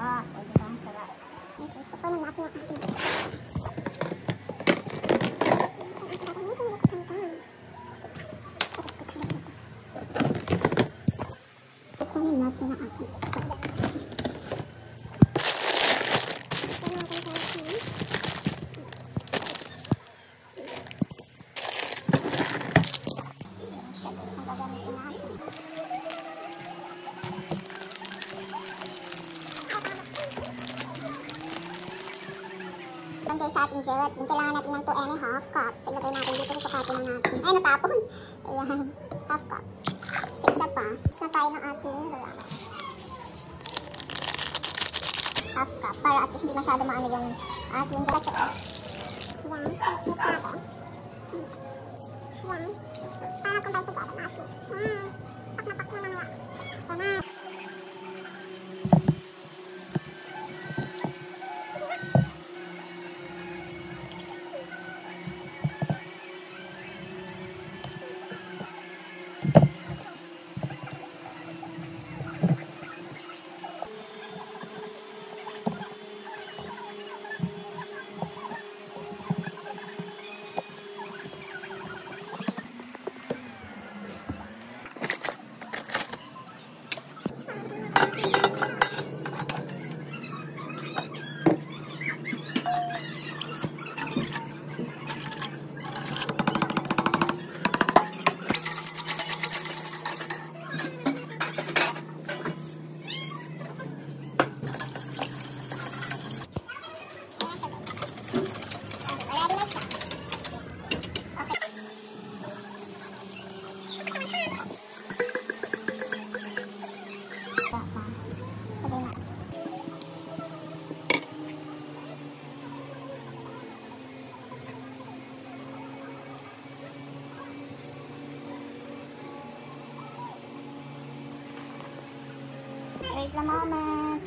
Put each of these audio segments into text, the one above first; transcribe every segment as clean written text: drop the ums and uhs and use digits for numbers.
Ah, pwede ba? Sarap. Okay, so kunin natin ang ating kunin natin ang ating guys, sa ating gelatin, kailangan natin ng 2½ cup. So, ilagay natin dito sa sukatin na natin. Ay, natapon. Ayan, ½ cup. So, isa pa. Isa tayo ng ating lalaki. ½ cup. Para at least hindi masyado maano yung ating gelatin. Yan, mix natin. Yan. Para combine siya gelatin natin. Yan. Pak na lang yan. Tama. Wait lang moment.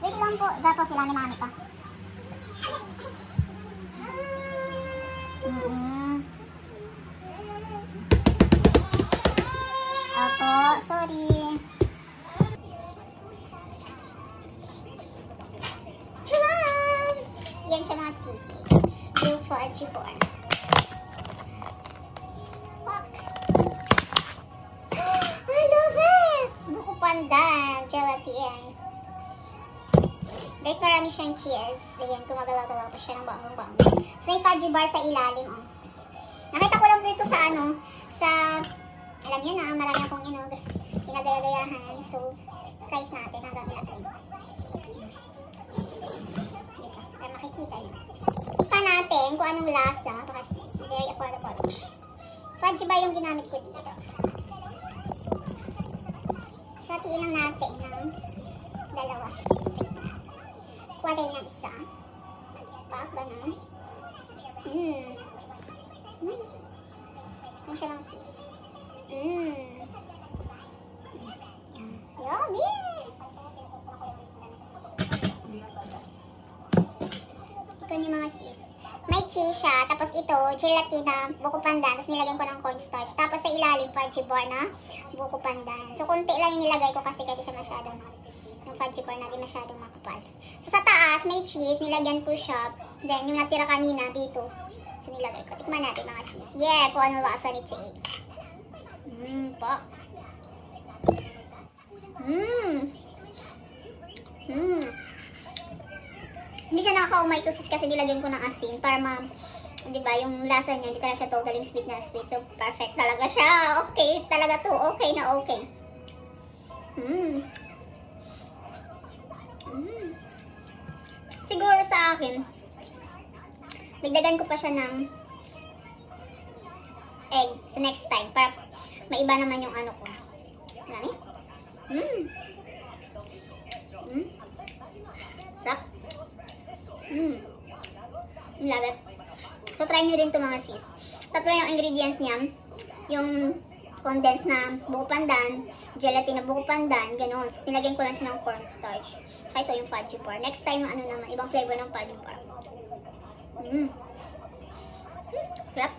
Wait lang po. Dapat sila ni mami pa. Opo, sorry. Charan! Yan siya mga sisi. Blue fudgy porn. Pandan, gelatin. Guys, marami siyang cheese. Ayan, kumagalaw-galaw pa siya ng bang-bang. So, yung fudgy bar sa ilalim, oh. Nakita ko lang dito sa alam niyo na, marami akong inagaya-gayahan. So, slice natin hanggang ilagay. Dito, para makikita niyo. Pa natin kung anong lasa, kasi very affordable. Fudgy bar yung ginamit ko dito. Hatiin lang natin ng dalawa. Kuha tayo ng isa. Pak, ganun. Ano siya lang sis? Yummy! Ito yung mga sis. May cheese siya, tapos ito, gelatin na buko pandan, tapos nilagyan ko ng cornstarch. Tapos sa ilalim, fudgy bar na buko pandan. So, konti lang yung nilagay ko kasi hindi siya masyadong, yung fudgy bar natin masyadong makapal. So, sa taas, may cheese, nilagyan ko siya. Then, yung natira kanina dito. So, nilagay ko. Tikman natin mga cheese. Yeah, kung ano lasa nito eh. Po. Hindi siya nakaka-umay to sis kasi nilagyan ko ng asin para diba, yung lasa niya, hindi talaga siya totally sweet na sweet. So, perfect talaga siya. Okay, talaga to. Okay na okay. Siguro sa akin, nagdagan ko pa siya ng egg sa next time para maiba naman yung ano ko. Marami? Sarap. Love it. So, try nyo rin ito mga sis. Tatlo yung ingredients niya. Yung condensed na buko pandan, gelatin na buko pandan, ganun. Nilagyan ko lang siya ng cornstarch. Tsaka ito yung fudgy bar. Next time, ano naman, ibang flavor ng fudgy bar. Sarap.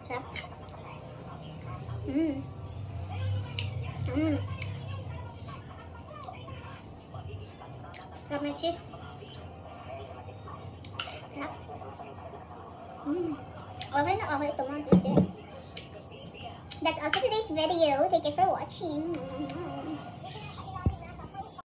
Sarap. Sarap may cheese. Sarap. Okay na okay ito mga cheese eh. That's all for today's video. Thank you for watching.